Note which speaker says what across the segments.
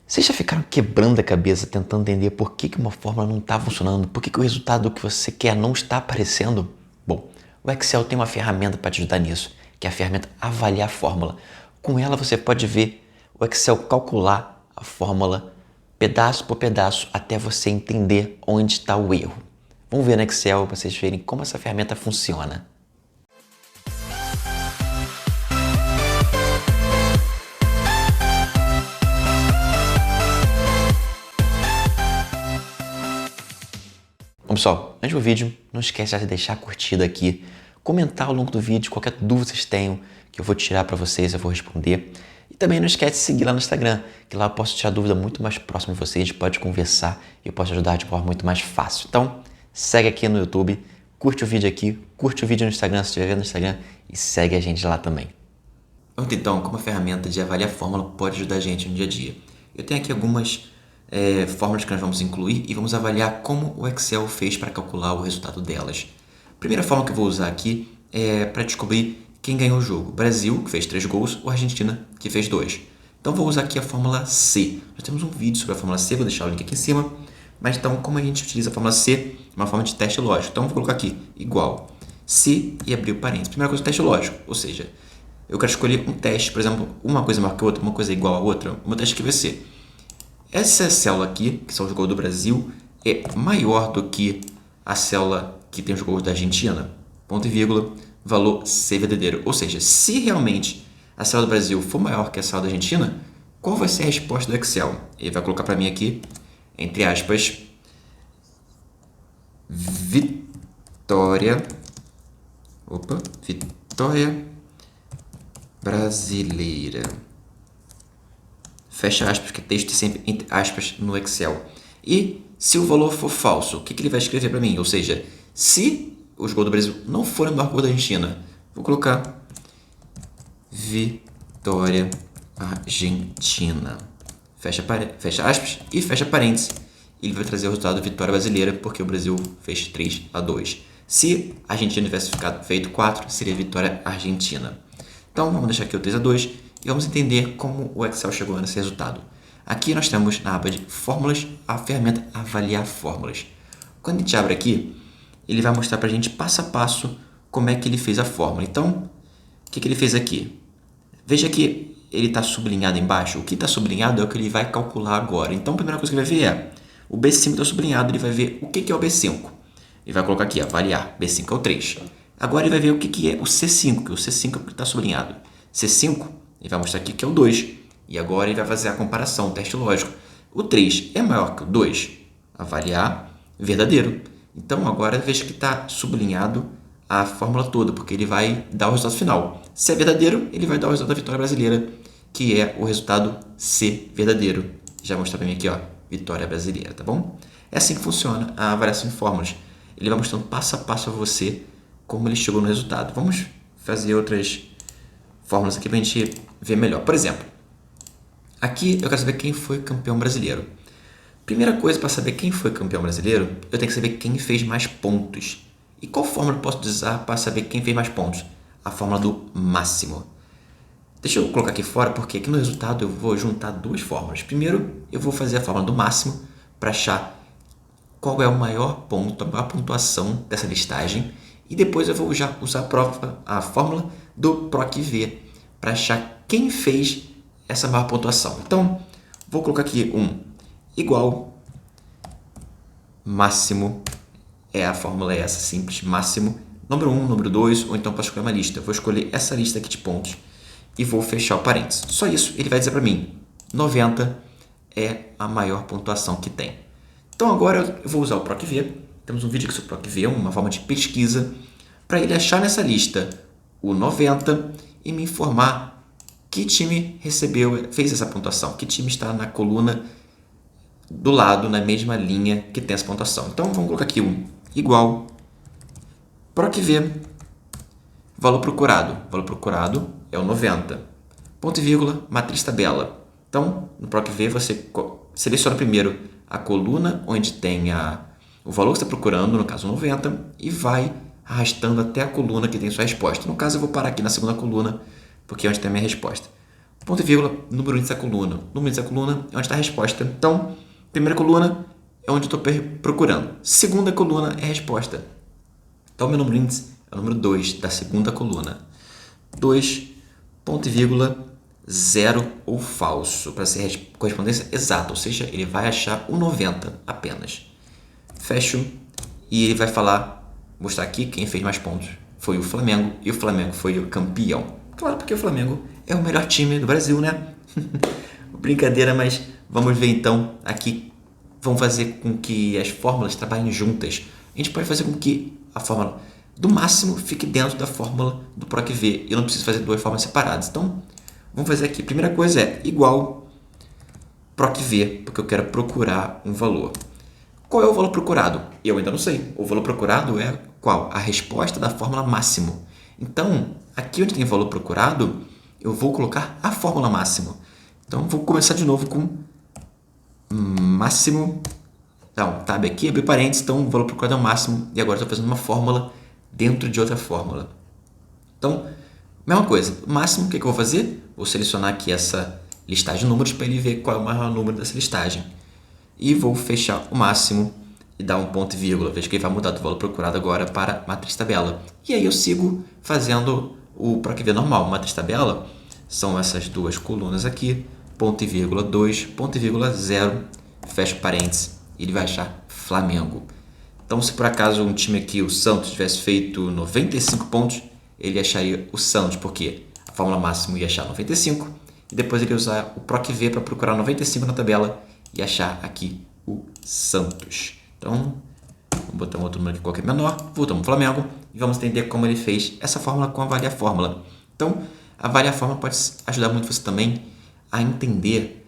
Speaker 1: Vocês já ficaram quebrando a cabeça tentando entender por que uma fórmula não está funcionando? Por que o resultado que você quer não está aparecendo? Bom, o Excel tem uma ferramenta para te ajudar nisso, que é a ferramenta Avaliar Fórmula. Com ela você pode ver o Excel calcular a fórmula pedaço por pedaço até você entender onde está o erro. Vamos ver no Excel para vocês verem como essa ferramenta funciona. Bom, pessoal, antes do vídeo, não esquece de deixar a curtida aqui, comentar ao longo do vídeo qualquer dúvida vocês tenham, que eu vou tirar para vocês, eu vou responder. E também não esquece de seguir lá no Instagram, que lá eu posso tirar dúvida muito mais próxima de vocês, a gente pode conversar e eu posso ajudar de forma muito mais fácil. Então, segue aqui no YouTube, curte o vídeo aqui, curte o vídeo no Instagram se estiver vendo no Instagram e segue a gente lá também. Vamos então, como a ferramenta de avaliar a fórmula pode ajudar a gente no dia a dia. Eu tenho aqui algumas fórmulas que nós vamos incluir e vamos avaliar como o Excel fez para calcular o resultado delas. A primeira fórmula que eu vou usar aqui é para descobrir quem ganhou o jogo. Brasil, que fez 3 gols, ou Argentina, que fez 2. Então vou usar aqui a fórmula C. Nós temos um vídeo sobre a fórmula C, vou deixar o link aqui em cima. Mas então, como a gente utiliza a fórmula C? Uma forma de teste lógico. Então vou colocar aqui, igual, C e abrir o parênteses. Primeira coisa, teste lógico, ou seja, eu quero escolher um teste, por exemplo, uma coisa maior que a outra, uma coisa igual a outra. O meu teste aqui vai ser: essa célula aqui, que são os gols do Brasil, é maior do que a célula que tem os gols da Argentina? Ponto e vírgula, valor C verdadeiro. Ou seja, se realmente a célula do Brasil for maior que a célula da Argentina, qual vai ser a resposta do Excel? Ele vai colocar para mim aqui, entre aspas, vitória brasileira. Fecha aspas, porque texto é sempre entre aspas no Excel. E se o valor for falso, o que ele vai escrever para mim? Ou seja, se os gols do Brasil não forem maior que o da Argentina, vou colocar vitória argentina. Fecha aspas e fecha parênteses. Ele vai trazer o resultado vitória brasileira, porque o Brasil fez 3-2. Se a Argentina tivesse feito 4, seria vitória argentina. Então vamos deixar aqui o 3-2 e vamos entender como o Excel chegou nesse resultado. Aqui nós temos na aba de fórmulas a ferramenta avaliar fórmulas. Quando a gente abre aqui, ele vai mostrar para a gente passo a passo como é que ele fez a fórmula. Então, o que ele fez aqui? Veja que ele está sublinhado embaixo. O que está sublinhado é o que ele vai calcular agora. Então, a primeira coisa que ele vai ver é o B5 está sublinhado, ele vai ver o que é o B5. Ele vai colocar aqui, avaliar. B5 é o 3. Agora ele vai ver o que é o C5, que o C5 é o que está sublinhado. C5, ele vai mostrar aqui que é o 2. E agora ele vai fazer a comparação, o teste lógico. O 3 é maior que o 2? Avaliar, verdadeiro. Então agora veja que está sublinhado a fórmula toda, porque ele vai dar o resultado final. Se é verdadeiro, ele vai dar o resultado da vitória brasileira, que é o resultado C verdadeiro. Já vou mostrar para mim aqui, ó, vitória brasileira, tá bom? É assim que funciona a avaliação de fórmulas. Ele vai mostrando passo a passo a você como ele chegou no resultado. Vamos fazer outras fórmulas aqui para a gente ver melhor. Por exemplo, aqui eu quero saber quem foi campeão brasileiro. Primeira coisa, para saber quem foi campeão brasileiro, eu tenho que saber quem fez mais pontos. E qual fórmula eu posso usar para saber quem fez mais pontos? A fórmula do máximo. Deixa eu colocar aqui fora, porque aqui no resultado eu vou juntar duas fórmulas. Primeiro, eu vou fazer a fórmula do máximo para achar qual é o maior ponto, a maior pontuação dessa listagem. E depois eu vou usar a fórmula do PROC-V para achar quem fez essa maior pontuação. Então, vou colocar aqui igual máximo, a fórmula é essa, simples, máximo, número 1, número 2, ou então posso escolher uma lista. Vou escolher essa lista aqui de pontos e vou fechar o parênteses. Só isso, ele vai dizer para mim, 90 é a maior pontuação que tem. Então agora eu vou usar o PROC-V. Temos um vídeo aqui sobre o PROC-V, uma forma de pesquisa, para ele achar nessa lista o 90 e me informar que time fez essa pontuação, que time está na coluna do lado, na mesma linha que tem essa pontuação. Então vamos colocar aqui igual PROC-V, valor procurado. Valor procurado é o 90. Ponto e vírgula, matriz tabela. Então, no PROC-V você seleciona primeiro a coluna onde tem o valor que você está procurando, no caso 90, e vai arrastando até a coluna que tem sua resposta. No caso, eu vou parar aqui na segunda coluna, porque é onde tem a minha resposta. ponto e vírgula, número índice da coluna. Número índice da coluna é onde está a resposta. Então, primeira coluna é onde eu estou procurando. Segunda coluna é a resposta. Então, meu número índice é o número 2 da segunda coluna. 2, ponto e vírgula, 0 ou falso, para ser correspondência exata, ou seja, ele vai achar o 90 apenas. Fecho e ele vai mostrar aqui quem fez mais pontos. Foi o Flamengo e o Flamengo foi o campeão. Claro, porque o Flamengo é o melhor time do Brasil, né? Brincadeira, mas vamos ver então aqui. Vamos fazer com que as fórmulas trabalhem juntas. A gente pode fazer com que a fórmula do máximo fique dentro da fórmula do PROC-V. Eu não preciso fazer duas fórmulas separadas. Então, vamos fazer aqui. Primeira coisa é igual PROC-V, porque eu quero procurar um valor. Qual é o valor procurado? Eu ainda não sei. O valor procurado é qual? A resposta da fórmula máximo. Então, aqui onde tem o valor procurado, eu vou colocar a fórmula máximo. Então, vou começar de novo com máximo. Então, tab aqui, abrir parênteses, então o valor procurado é o máximo. E agora estou fazendo uma fórmula dentro de outra fórmula. Então, mesma coisa. O máximo, o que eu vou fazer? Vou selecionar aqui essa listagem de números para ele ver qual é o maior número dessa listagem. E vou fechar o máximo e dar um ponto e vírgula. Veja que ele vai mudar do valor procurado agora para matriz tabela. E aí eu sigo fazendo o PROC-V normal. Matriz tabela são essas duas colunas aqui, ponto e vírgula 2, ponto e vírgula 0, fecha parênteses, e ele vai achar Flamengo. Então, se por acaso um time aqui, o Santos, tivesse feito 95 pontos, ele acharia o Santos, porque a fórmula máxima ia achar 95, e depois ele ia usar o PROC-V para procurar 95 na tabela e achar aqui o Santos. Então, vamos botar um outro número aqui qualquer menor, voltamos para o Flamengo e vamos entender como ele fez essa fórmula com a Avalie a Fórmula. Então, a Avalie a Fórmula pode ajudar muito você também a entender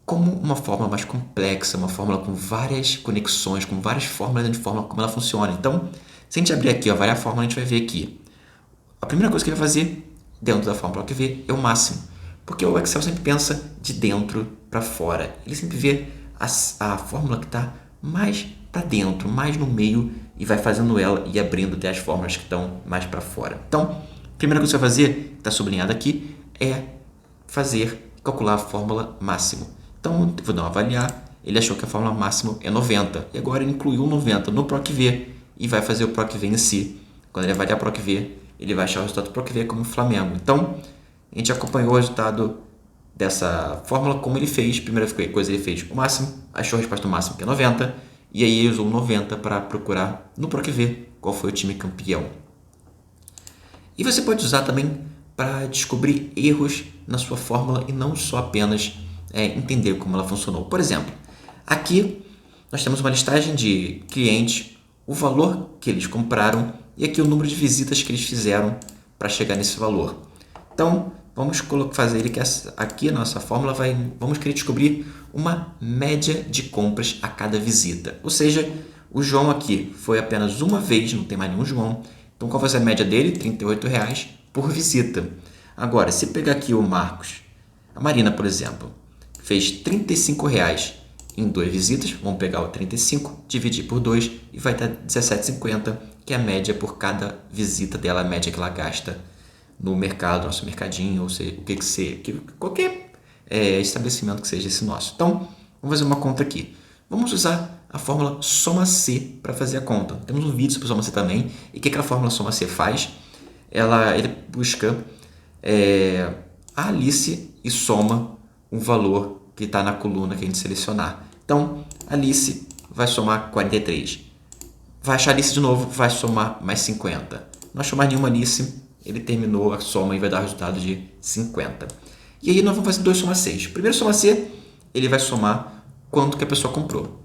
Speaker 1: como uma fórmula mais complexa, uma fórmula com várias conexões, com várias fórmulas dentro de fórmula, como ela funciona. Então, se a gente abrir aqui a Avalie a Fórmula, a gente vai ver aqui. A primeira coisa que ele vai fazer dentro da fórmula que vê é o máximo, porque o Excel sempre pensa de dentro para fora. Ele sempre vê a fórmula que está mais para dentro, mais no meio, e vai fazendo ela e abrindo até as fórmulas que estão mais para fora. Então, a primeira coisa que você vai fazer, que está sublinhado aqui, é calcular a fórmula máximo. Então, vou dar um avaliar, ele achou que a fórmula máximo é 90, e agora ele incluiu 90 no PROC-V e vai fazer o PROC-V em si. Quando ele avaliar o PROC-V, ele vai achar o resultado do PROC-V como Flamengo. Então, a gente acompanhou o resultado dessa fórmula, como ele fez. Primeira coisa, ele fez o máximo, achou a resposta do máximo, que é 90, e aí ele usou 90 para procurar no PROC-V qual foi o time campeão. E você pode usar também para descobrir erros na sua fórmula e não só apenas entender como ela funcionou. Por exemplo, aqui nós temos uma listagem de clientes, o valor que eles compraram e aqui o número de visitas que eles fizeram para chegar nesse valor. Então, vamos fazer ele que aqui a nossa fórmula vamos querer descobrir uma média de compras a cada visita. Ou seja, o João aqui foi apenas uma vez, não tem mais nenhum João. Então, qual vai ser a média dele? R$ 38,00 por visita. Agora, se pegar aqui o Marcos, a Marina, por exemplo, fez R$ 35,00 em 2 visitas. Vamos pegar o 35, dividir por 2 e vai dar R$ 17,50, que é a média por cada visita dela, a média que ela gasta no mercado, nosso mercadinho, ou seja, qualquer estabelecimento que seja esse nosso. Então, vamos fazer uma conta aqui. Vamos usar a fórmula soma-C para fazer a conta. Temos um vídeo sobre soma-C também. E o que a fórmula soma-C faz? Ele busca a Alice e soma um valor que está na coluna que a gente selecionar. Então, Alice vai somar 43. Vai achar Alice de novo, vai somar mais 50. Não achou mais nenhuma Alice, ele terminou a soma e vai dar o resultado de 50. E aí nós vamos fazer 2 soma-Cs. O primeiro soma-C, ele vai somar quanto que a pessoa comprou.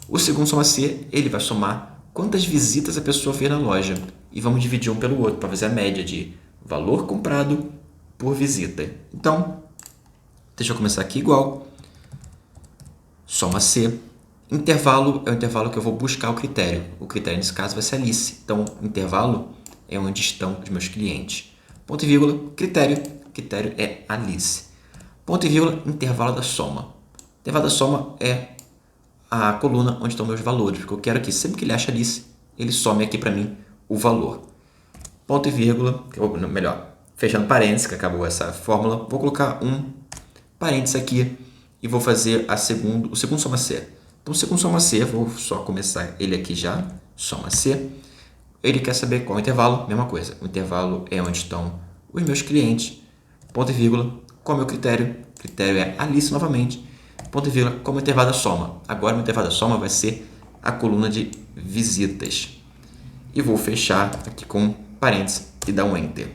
Speaker 1: O segundo soma-C, ele vai somar quantas visitas a pessoa fez na loja. E vamos dividir um pelo outro para fazer a média de valor comprado por visita. Então, deixa eu começar aqui igual. Soma-C. Intervalo é o intervalo que eu vou buscar o critério. O critério, nesse caso, vai ser Alice. Então, intervalo é onde estão os meus clientes. Ponto e vírgula, critério. Critério é Alice. Ponto e vírgula, intervalo da soma. Intervalo da soma é a coluna onde estão meus valores, porque eu quero que sempre que ele acha Alice, ele some aqui para mim o valor. Ponto e vírgula, fechando parênteses, que acabou essa fórmula, vou colocar 1 parênteses aqui e vou fazer o segundo soma C. Então, o segundo soma C, vou só começar ele aqui já, soma C. Ele quer saber qual é o intervalo, mesma coisa. O intervalo é onde estão os meus clientes, ponto e vírgula, qual é o meu critério? O critério é Alice novamente, ponto e vírgula, qual é o intervalo da soma? Agora, o intervalo da soma vai ser a coluna de visitas. E vou fechar aqui com parênteses e dar um Enter.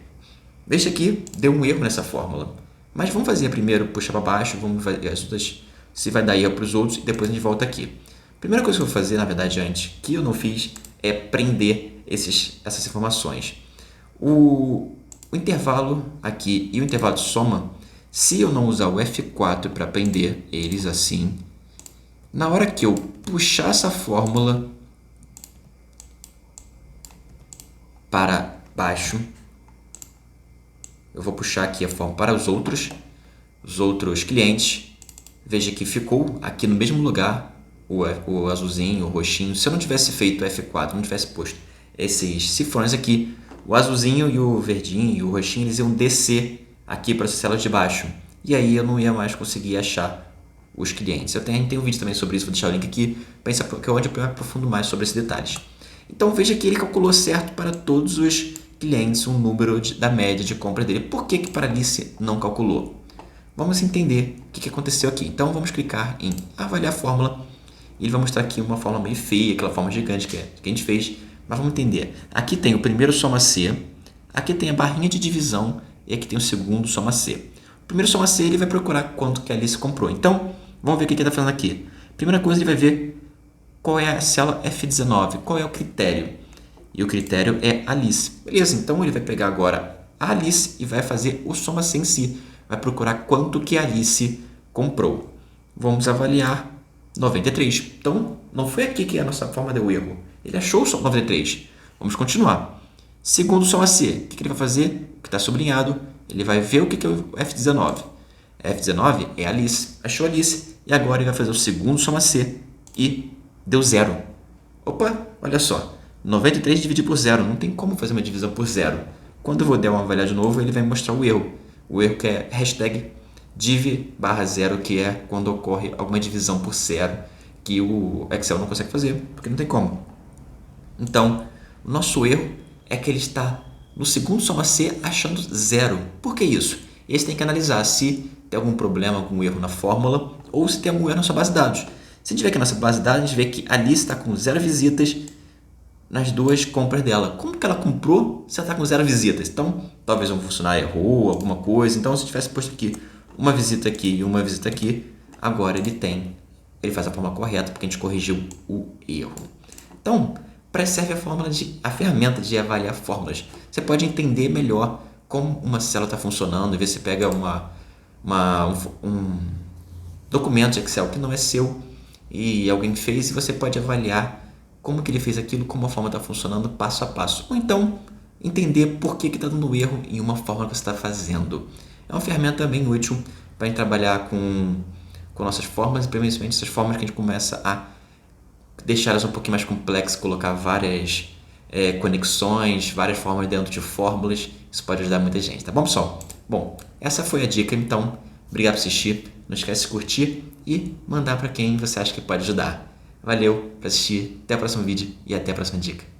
Speaker 1: Veja aqui, deu um erro nessa fórmula. Mas vamos fazer primeiro, puxar para baixo, vamos ver as outras, se vai dar erro para os outros, e depois a gente volta aqui. Primeira coisa que eu vou fazer, na verdade, antes, que eu não fiz, é prender essas informações. O intervalo aqui e o intervalo de soma, se eu não usar o F4 para prender eles assim, na hora que eu puxar essa fórmula para baixo, eu vou puxar aqui a fórmula para os outros clientes. Veja que ficou aqui no mesmo lugar o azulzinho, o roxinho. Se eu não tivesse feito F4, não tivesse posto esses cifrões aqui, o azulzinho e o verdinho e o roxinho, eles iam descer aqui para as células de baixo. E aí eu não ia mais conseguir achar os clientes. Eu tenho um vídeo também sobre isso, vou deixar o link aqui, que é onde eu me aprofundo mais sobre esses detalhes. Então veja que ele calculou certo para todos os clientes um número da média de compra dele. Por que para Alice não calculou? Vamos entender o que aconteceu aqui. Então vamos clicar em avaliar a fórmula. Ele vai mostrar aqui uma fórmula meio feia, aquela fórmula gigante que a gente fez. Mas vamos entender. Aqui tem o primeiro soma C, aqui tem a barrinha de divisão e aqui tem o segundo soma C. O primeiro soma C ele vai procurar quanto que a Alice comprou. Então vamos ver o que ele está falando aqui. Primeira coisa, ele vai ver qual é a célula F19, qual é o critério. E o critério é Alice. Beleza, então ele vai pegar agora a Alice e vai fazer o soma C em si. Vai procurar quanto que a Alice comprou. Vamos avaliar 93. Então, não foi aqui que a nossa forma deu erro. Ele achou o 93. Vamos continuar. Segundo soma C, o que ele vai fazer? O que está sublinhado, ele vai ver o que é o F19. F19 é Alice. Achou Alice. E agora ele vai fazer o segundo soma C e deu 0. Opa, olha só. 93 dividido por 0. Não tem como fazer uma divisão por 0. Quando eu vou dar uma avaliar de novo, ele vai mostrar o erro. O erro que é hashtag div/0, que é quando ocorre alguma divisão por 0, que o Excel não consegue fazer, porque não tem como. Então, o nosso erro é que ele está no segundo soma C achando 0. Por que isso? Esse tem que analisar se tem algum problema, algum erro na fórmula, ou se tem algum erro na sua base de dados. Se a gente vê aqui na nossa base de dados, a gente vê que a Alice está com 0 visitas nas duas compras dela. Como que ela comprou se ela está com 0 visitas? Então, talvez um funcionário errou, alguma coisa. Então, se tivesse posto aqui uma visita aqui e uma visita aqui, agora ele faz a forma correta, porque a gente corrigiu o erro. Então, para isso serve a ferramenta de avaliar fórmulas. Você pode entender melhor como uma célula está funcionando, e ver se pega um documento de Excel que não é seu e alguém fez, e você pode avaliar como que ele fez aquilo, como a forma está funcionando passo a passo. Ou então, entender por que está dando erro em uma forma que você está fazendo. É uma ferramenta bem útil para a gente trabalhar com nossas formas, e principalmente essas formas que a gente começa a deixar elas um pouquinho mais complexas, colocar várias conexões, várias formas dentro de fórmulas. Isso pode ajudar muita gente, tá bom, pessoal? Bom, essa foi a dica, então, obrigado por assistir. Não esquece de curtir e mandar para quem você acha que pode ajudar. Valeu por assistir, até o próximo vídeo e até a próxima dica.